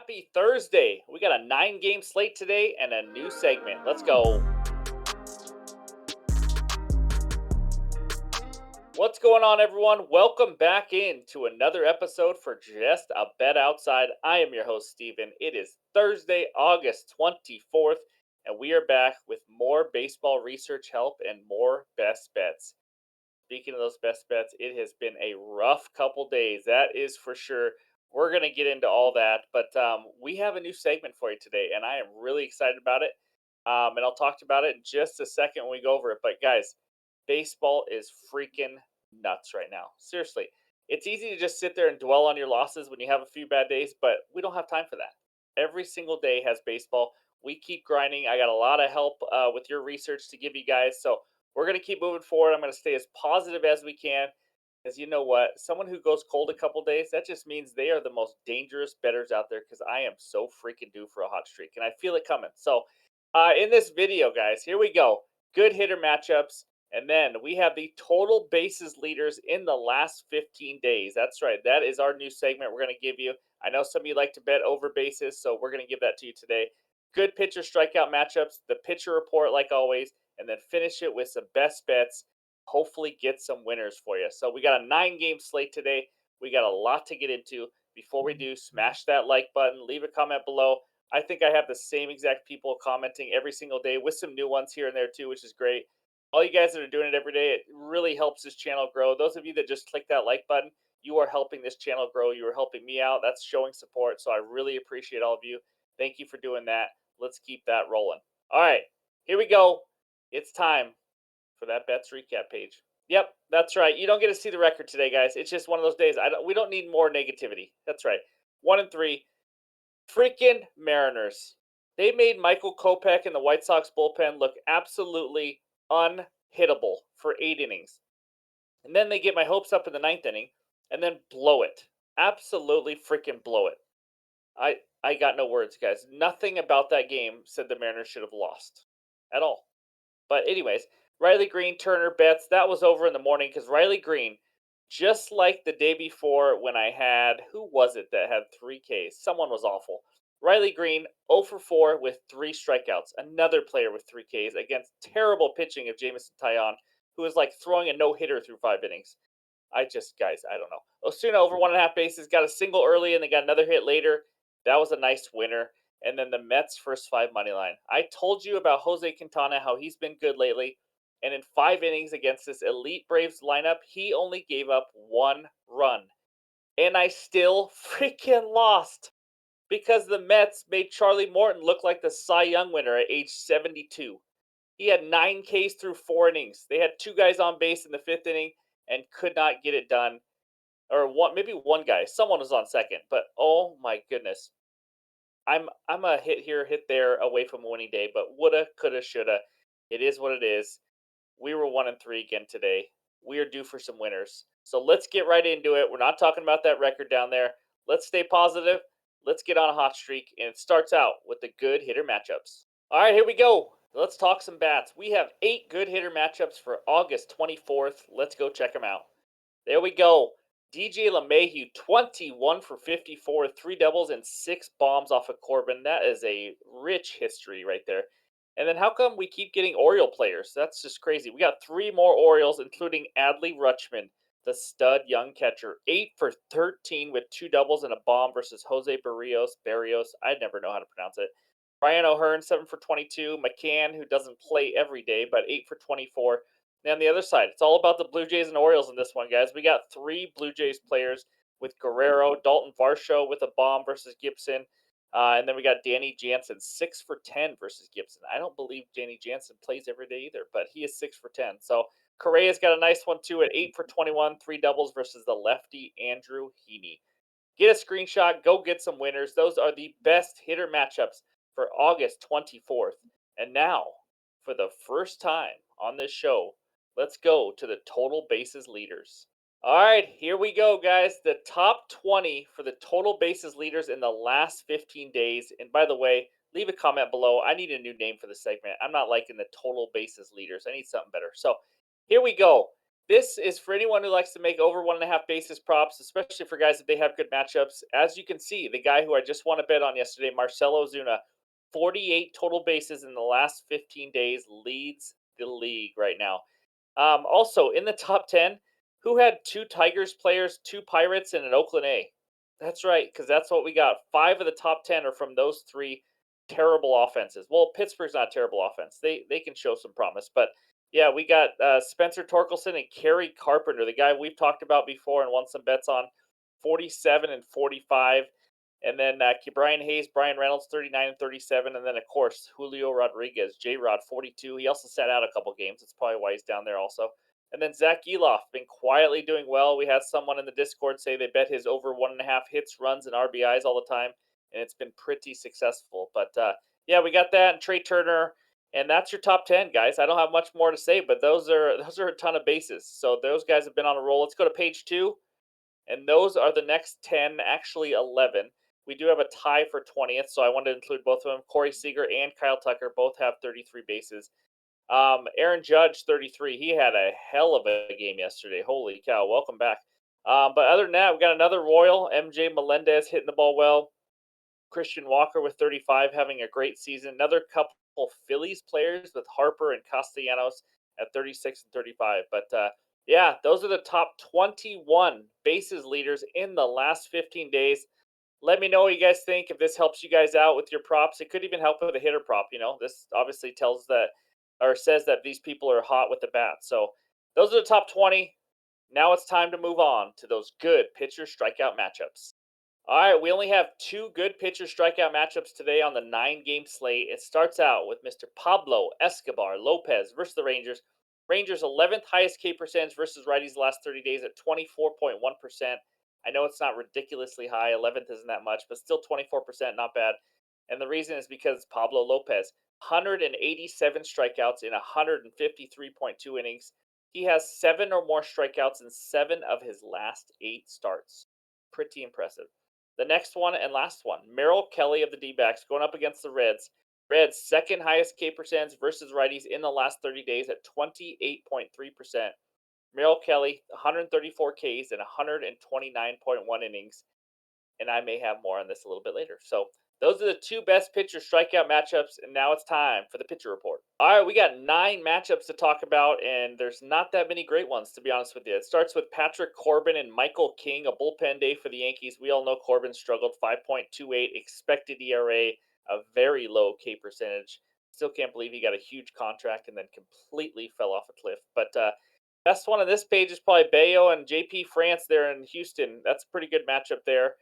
Happy Thursday. We got a 9-game slate today and a new segment. Let's go. What's going on, everyone? Welcome back in to another episode for Just a Bet Outside. I am your host, Steven. It is Thursday, August 24th, and we are back with more baseball research help and more best bets. Speaking of those best bets, it has been a rough couple days. That is for sure. We're going to get into all that, but we have a new segment for you today, and I am really excited about it. And I'll talk about it in just a second when we go over it. But guys, baseball is freaking nuts right now. Seriously, it's easy to just sit there and dwell on your losses when you have a few bad days, but we don't have time for that. Every single day has baseball. We keep grinding. I got a lot of help with your research to give you guys. So we're going to keep moving forward. I'm going to stay as positive as we can. Because you know what? Someone who goes cold a couple days, that just means they are the most dangerous bettors out there because I am so freaking due for a hot streak. And I feel it coming. So in this video, guys, here we go. Good hitter matchups. And then we have the total bases leaders in the last 15 days. That's right. That is our new segment we're going to give you. I know some of you like to bet over bases, so we're going to give that to you today. Good pitcher strikeout matchups, the pitcher report, like always, and then finish it with some best bets. Hopefully, get some winners for you. So, we got a 9-game slate today. We got a lot to get into. Before we do, smash that like button, leave a comment below. I think I have the same exact people commenting every single day with some new ones here and there too, which is great. All you guys that are doing it every day, it really helps this channel grow. Those of you that just click that like button, you are helping this channel grow. You are helping me out. That's showing support. So I really appreciate all of you. Thank you for doing that. Let's keep that rolling. All right, here we go. It's time for that bets recap page. Yep, that's right. You don't get to see the record today, guys. It's just one of those days. We don't need more negativity. That's right. 1-3. Freaking Mariners. They made Michael Kopech and the White Sox bullpen look absolutely unhittable for 8 innings. And then they get my hopes up in the 9th inning and then blow it. Absolutely freaking blow it. I got no words, guys. Nothing about that game said the Mariners should have lost at all. But anyways, Riley Green, Turner, Betts, that was over in the morning because Riley Green, just like the day before when I had, who was it that had 3 Ks? Someone was awful. Riley Green, 0 for 4 with 3 strikeouts. Another player with 3 Ks against terrible pitching of Jameson Taillon, who was like throwing a no-hitter through 5 innings. Guys, I don't know. Osuna over 1.5 bases, got a single early and they got another hit later. That was a nice winner. And then the Mets first 5 money line. I told you about Jose Quintana, how he's been good lately. And in 5 innings against this elite Braves lineup, he only gave up 1 run. And I still freaking lost because the Mets made Charlie Morton look like the Cy Young winner at age 72. He had 9 Ks through 4 innings. They had 2 guys on base in the 5th inning and could not get it done. Or maybe one guy. Someone was on second. But oh my goodness. I'm a hit here, hit there away from a winning day, but woulda, coulda, shoulda. It is what it is. We were 1-3 again today. We are due for some winners. So let's get right into it. We're not talking about that record down there. Let's stay positive. Let's get on a hot streak, and it starts out with the good hitter matchups. All right, here we go. Let's talk some bats. We have 8 good hitter matchups for August 24th. Let's go check them out. There we go. DJ LeMahieu, 21 for 54, 3 doubles and 6 bombs off of Corbin. That is a rich history right there. And then how come we keep getting Oriole players? That's just crazy. We got 3 more Orioles, including Adley Rutschman, the stud young catcher. 8 for 13 with 2 doubles and a bomb versus Jose Barrios. I never know how to pronounce it. Brian O'Hearn, 7 for 22. McCann, who doesn't play every day, but 8 for 24. And on the other side, it's all about the Blue Jays and Orioles in this one, guys. We got 3 Blue Jays players with Guerrero, Dalton Varsho with a bomb versus Gibson. And then we got Danny Jansen, 6 for 10 versus Gibson. I don't believe Danny Jansen plays every day either, but he is 6 for 10. So Correa's got a nice one too at 8 for 21, 3 doubles versus the lefty Andrew Heaney. Get a screenshot, go get some winners. Those are the best hitter matchups for August 24th. And now, for the first time on this show, let's go to the total bases leaders. All right, here we go, guys. The top 20 for the total bases leaders in the last 15 days. And by the way, leave a comment below. I need a new name for the segment. I'm not liking the total bases leaders. I need something better. So here we go. This is for anyone who likes to make over 1.5 basis props, especially for guys that they have good matchups. As you can see, the guy who I just won a bet on yesterday, Marcelo Zuna, 48 total bases in the last 15 days, leads the league right now. Also, in the top 10, who had two Tigers players, two Pirates, and an Oakland A? That's right, because that's what we got. Five of the top 10 are from those three terrible offenses. Well, Pittsburgh's not a terrible offense. They can show some promise. But yeah, we got Spencer Torkelson and Kerry Carpenter, the guy we've talked about before and won some bets on, 47 and 45. And then Brian Hayes, Brian Reynolds, 39 and 37. And then, of course, Julio Rodriguez, J Rod, 42. He also sat out a couple games. That's probably why he's down there also. And then Zach Eloff, been quietly doing well. We had someone in the Discord say they bet his over 1.5 hits, runs, and RBIs all the time. And it's been pretty successful. But yeah, we got that. And Trey Turner. And that's your top 10, guys. I don't have much more to say, but those are a ton of bases. So those guys have been on a roll. Let's go to page 2. And those are the next 10, actually 11. We do have a tie for 20th, so I wanted to include both of them. Corey Seager and Kyle Tucker both have 33 bases. Aaron Judge, 33. He had a hell of a game yesterday. Holy cow. Welcome back. But other than that, we got another Royal, MJ Melendez hitting the ball well. Christian Walker with 35 having a great season. Another couple Phillies players with Harper and Castellanos at 36 and 35. But yeah, those are the top 21 bases leaders in the last 15 days. Let me know what you guys think. If this helps you guys out with your props, it could even help with a hitter prop. This obviously tells that or says that these people are hot with the bat. So those are the top 20. Now it's time to move on to those good pitcher strikeout matchups. All right, we only have two good pitcher strikeout matchups today on the 9-game slate. It starts out with Mr. Pablo Escobar Lopez versus the Rangers. Rangers 11th highest K percentage versus righties the last 30 days at 24.1%. I know it's not ridiculously high. 11th isn't that much, but still 24%, not bad. And the reason is because Pablo Lopez, 187 strikeouts in 153.2 innings. He has 7 or more strikeouts in 7 of his last 8 starts. Pretty impressive. The next one and last one, Merrill Kelly of the Dbacks going up against the Reds. Reds second highest K percentage versus righties in the last 30 days at 28.3%. Merrill Kelly, 134 Ks and 129.1 innings. And I may have more on this a little bit later. So those are the two best pitcher strikeout matchups, and now it's time for the pitcher report. All right, we got 9 matchups to talk about, and there's not that many great ones, to be honest with you. It starts with Patrick Corbin and Michael King, a bullpen day for the Yankees. We all know Corbin struggled, 5.28 expected ERA, a very low K percentage. Still can't believe he got a huge contract and then completely fell off a cliff. But best one on this page is probably Bayo and JP France there in Houston. That's a pretty good matchup there.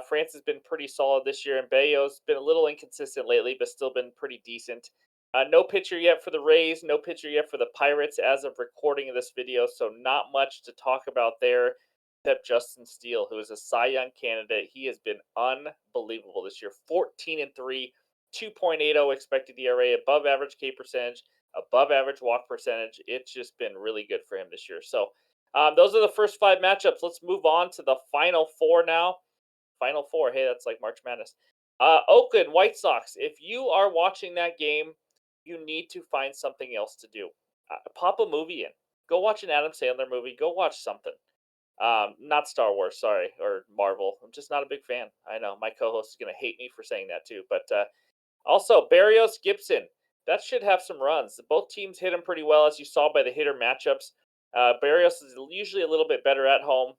France has been pretty solid this year, and Bayo's been a little inconsistent lately, but still been pretty decent. No pitcher yet for the Rays, no pitcher yet for the Pirates as of recording of this video, so not much to talk about there except Justin Steele, who is a Cy Young candidate. He has been unbelievable this year. 14 and 3, 2.80 expected ERA, above average K percentage, above average walk percentage. It's just been really good for him this year. So those are the first 5 matchups. Let's move on to the final 4 now. Final 4. Hey, that's like March Madness. Oakland White Sox. If you are watching that game, you need to find something else to do. Pop a movie in. Go watch an Adam Sandler movie. Go watch something. Not Star Wars, sorry, or Marvel. I'm just not a big fan. I know my co-host is gonna hate me for saying that too. But also Barrios Gibson. That should have some runs. Both teams hit him pretty well, as you saw by the hitter matchups. Barrios is usually a little bit better at home.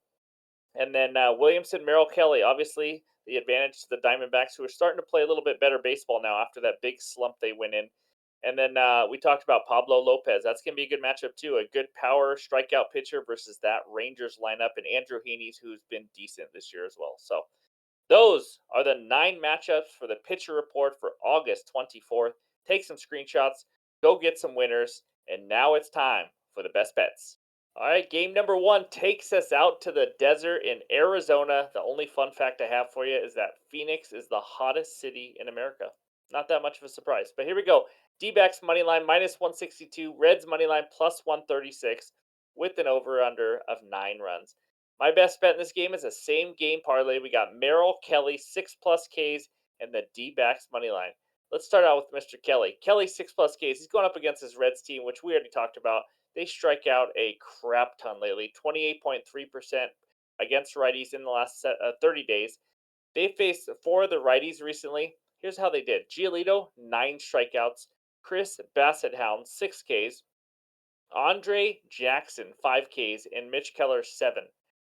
And then Williamson, Merrill Kelly, obviously the advantage to the Diamondbacks, who are starting to play a little bit better baseball now after that big slump they went in. And then we talked about Pablo Lopez. That's going to be a good matchup, too. A good power strikeout pitcher versus that Rangers lineup. And Andrew Heaney, who's been decent this year as well. So those are the 9 matchups for the pitcher report for August 24th. Take some screenshots, go get some winners. And now it's time for the best bets. All right, game number 1 takes us out to the desert in Arizona. The only fun fact I have for you is that Phoenix is the hottest city in America. Not that much of a surprise, but here we go. D-backs money line minus 162, Reds money line plus 136 with an over/under of 9 runs. My best bet in this game is a same game parlay. We got Merrill Kelly 6+ Ks and the D-backs money line. Let's start out with Mr. Kelly. Kelly 6+ Ks. He's going up against his Reds team, which we already talked about. they strike out a crap ton lately. 28.3% against righties in the last 30 days. They faced four of the righties recently. Here's how they did: Giolito, 9 strikeouts; Chris Bassethound, 6 Ks; Andre Jackson, 5 Ks; and Mitch Keller, 7.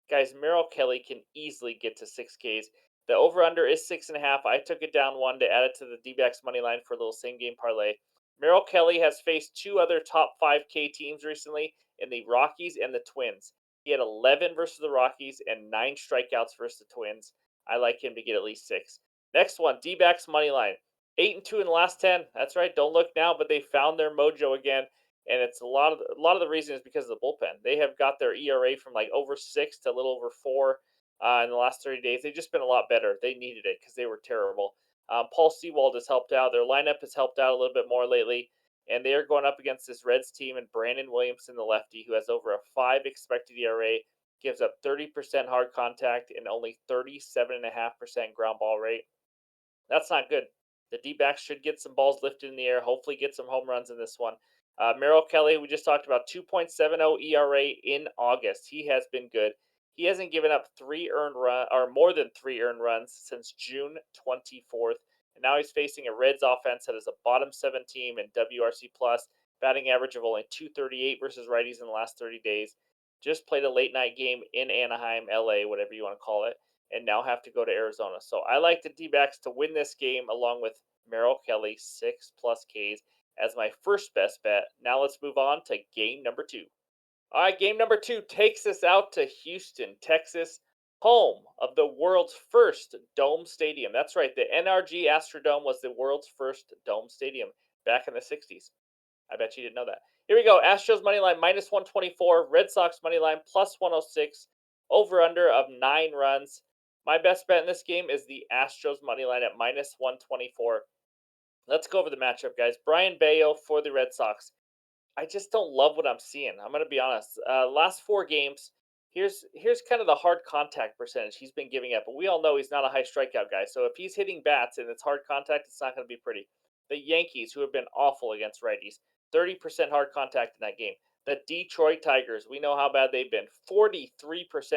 Guys, Merrill Kelly can easily get to 6 Ks. The over under is 6.5. I took it down one to add it to the D-backs money line for a little same game parlay. Merrill Kelly has faced two other top 5K teams recently in the Rockies and the Twins. He had 11 versus the Rockies and 9 strikeouts versus the Twins. I like him to get at least 6. Next one, D-backs money line. 8-2 in the last 10. That's right. Don't look now, but they found their mojo again, and it's a lot of the reason is because of the bullpen. They have got their ERA from like over 6 to a little over 4 in the last 30 days. They've just been a lot better. They needed it because they were terrible. Paul Sewald has helped out. Their lineup has helped out a little bit more lately, and they are going up against this Reds team and Brandon Williamson, the lefty, who has over a 5 expected ERA, gives up 30% hard contact and only 37.5% ground ball rate. That's not good. The D-backs should get some balls lifted in the air, hopefully get some home runs in this one. Merrill Kelly, we just talked about, 2.70 ERA in August. He has been good. He hasn't given up 3 earned run or more than 3 earned runs since June 24th. And now he's facing a Reds offense that is a bottom 7 team in WRC plus, batting average of only 238 versus righties in the last 30 days. Just played a late night game in Anaheim, LA, whatever you want to call it, and now have to go to Arizona. So I like the D-backs to win this game along with Merrill Kelly, 6+ Ks, as my first best bet. Now let's move on to game number 2. All right, game number 2 takes us out to Houston, Texas, home of the world's first dome stadium. That's right, the NRG Astrodome was the world's first dome stadium back in the 60s. I bet you didn't know that. Here we go. Astros money line minus 124. Red Sox money line plus 106. Over under of 9 runs. My best bet in this game is the Astros money line at minus 124. Let's go over the matchup, guys. Brian Bayo for the Red Sox. I just don't love what I'm seeing. I'm going to be honest. Last 4 games, here's kind of the hard contact percentage he's been giving up. But we all know he's not a high strikeout guy. So if he's hitting bats and it's hard contact, it's not going to be pretty. The Yankees, who have been awful against righties, 30% hard contact in that game. The Detroit Tigers, we know how bad they've been, 43%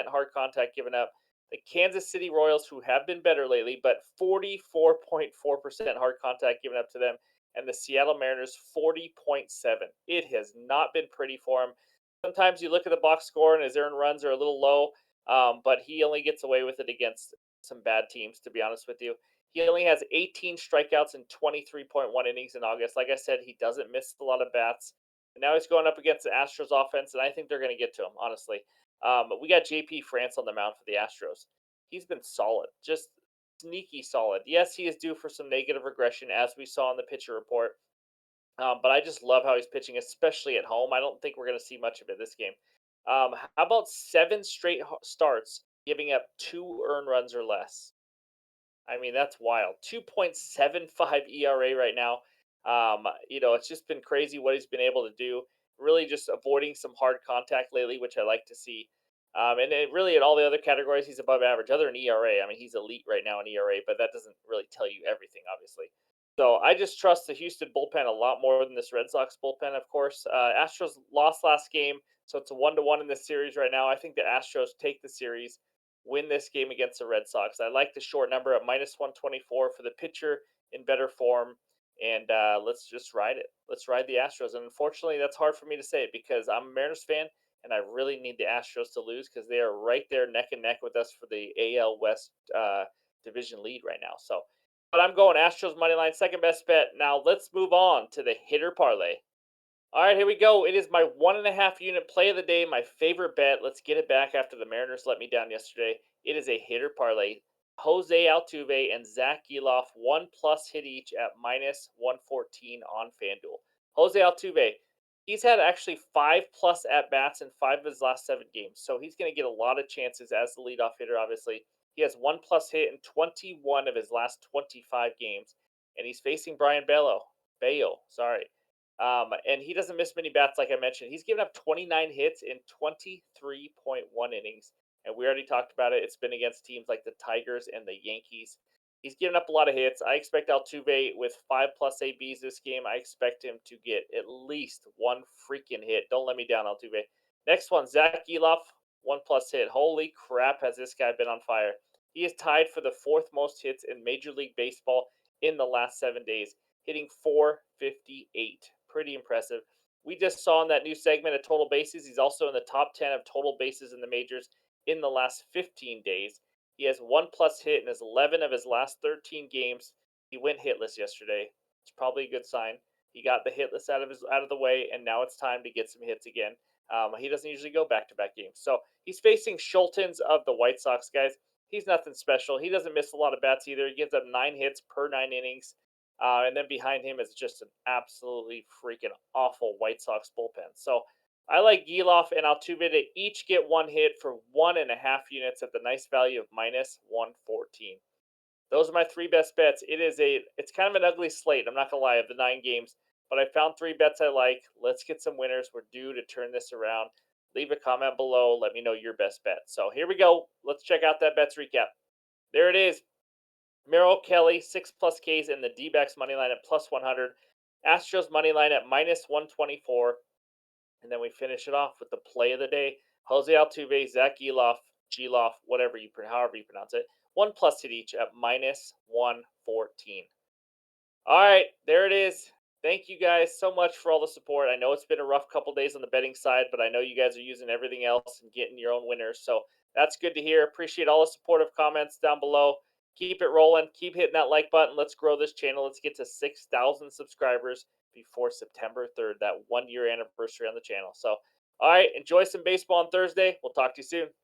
hard contact given up. The Kansas City Royals, who have been better lately, but 44.4% hard contact given up to them, and the Seattle Mariners 40.7. It has not been pretty for him. Sometimes you look at the box score and his earned runs are a little low, but he only gets away with it against some bad teams, to be honest with you. He only has 18 strikeouts in 23.1 innings in August. Like I said, he doesn't miss a lot of bats. And now he's going up against the Astros offense, and I think they're going to get to him, honestly. We got JP France on the mound for the Astros. He's been solid, just sneaky solid. Yes, he is due for some negative regression, as we saw in the pitcher report. But I just love how he's pitching, especially at home. I don't think we're going to see much of it this game. How about 7 straight starts giving up 2 earned runs or less? I mean, that's wild. 2.75 ERA right now. It's just been crazy what he's been able to do. Really just avoiding some hard contact lately, which I like to see. And it really, in all the other categories, he's above average, other than ERA. I mean, he's elite right now in ERA, but that doesn't really tell you everything, obviously. So I just trust the Houston bullpen a lot more than this Red Sox bullpen, of course. Astros lost last game, so it's a 1-1 in this series right now. I think the Astros take the series, win this game against the Red Sox. I like the short number at minus 124 for the pitcher in better form. And let's just ride it. Let's ride the Astros. And unfortunately, that's hard for me to say because I'm a Mariners fan and I really need the Astros to lose because they are right there neck and neck with us for the AL West division lead right now. So, but I'm going Astros money line, second best bet. Now let's move on to the hitter parlay. All right, here we go. It is my 1.5 unit play of the day, my favorite bet. Let's get it back after the Mariners let me down yesterday. It is a hitter parlay. Jose Altuve and Zach Geloff, 1+ hit each at minus 114 on FanDuel. Jose Altuve, he's had actually 5+ at bats in 5 of his last 7 games, so he's going to get a lot of chances as the leadoff hitter, obviously. He has 1+ hit in 21 of his last 25 games, and he's facing Brian Bayo, sorry. And he doesn't miss many bats, like I mentioned. He's given up 29 hits in 23.1 innings. And we already talked about it. It's been against teams like the Tigers and the Yankees. He's giving up a lot of hits. I expect Altuve with 5+ ABs this game. I expect him to get at least one freaking hit. Don't let me down, Altuve. Next one, Zach Eloff, 1+ hit. Holy crap, has this guy been on fire? He is tied for the fourth most hits in Major League Baseball in the last 7 days, hitting 458. Pretty impressive. We just saw in that new segment of total bases, he's also in the top 10 of total bases in the majors in the last 15 days. He has 1+ hit in his 11 of his last 13 games. He went hitless yesterday. It's probably a good sign. He got the hitless out of the way, and now it's time to get some hits again. He doesn't usually go back-to-back games, so he's facing Schultens of the White Sox, guys. He's nothing special. He doesn't miss a lot of bats either. He gives up 9 hits per 9 innings, and then behind him is just an absolutely freaking awful White Sox bullpen. So I like Geloff and Altuve to each get one hit for 1.5 units at the nice value of -114. Those are my three best bets. It's kind of an ugly slate. I'm not gonna lie of the 9 games, but I found three bets I like. Let's get some winners. We're due to turn this around. Leave a comment below. Let me know your best bet. So here we go. Let's check out that bets recap. There it is. Merrill Kelly, 6+ Ks in the D-backs money line at +100. Astros money line at -124. And then we finish it off with the play of the day. Jose Altuve, Zach Geloff, however you pronounce it. 1+ hit each at -114. All right, there it is. Thank you guys so much for all the support. I know it's been a rough couple days on the betting side, but I know you guys are using everything else and getting your own winners. So that's good to hear. Appreciate all the supportive comments down below. Keep it rolling. Keep hitting that like button. Let's grow this channel. Let's get to 6,000 subscribers before September 3rd, that 1 year anniversary on the channel. So, all right, enjoy some baseball on Thursday. We'll talk to you soon.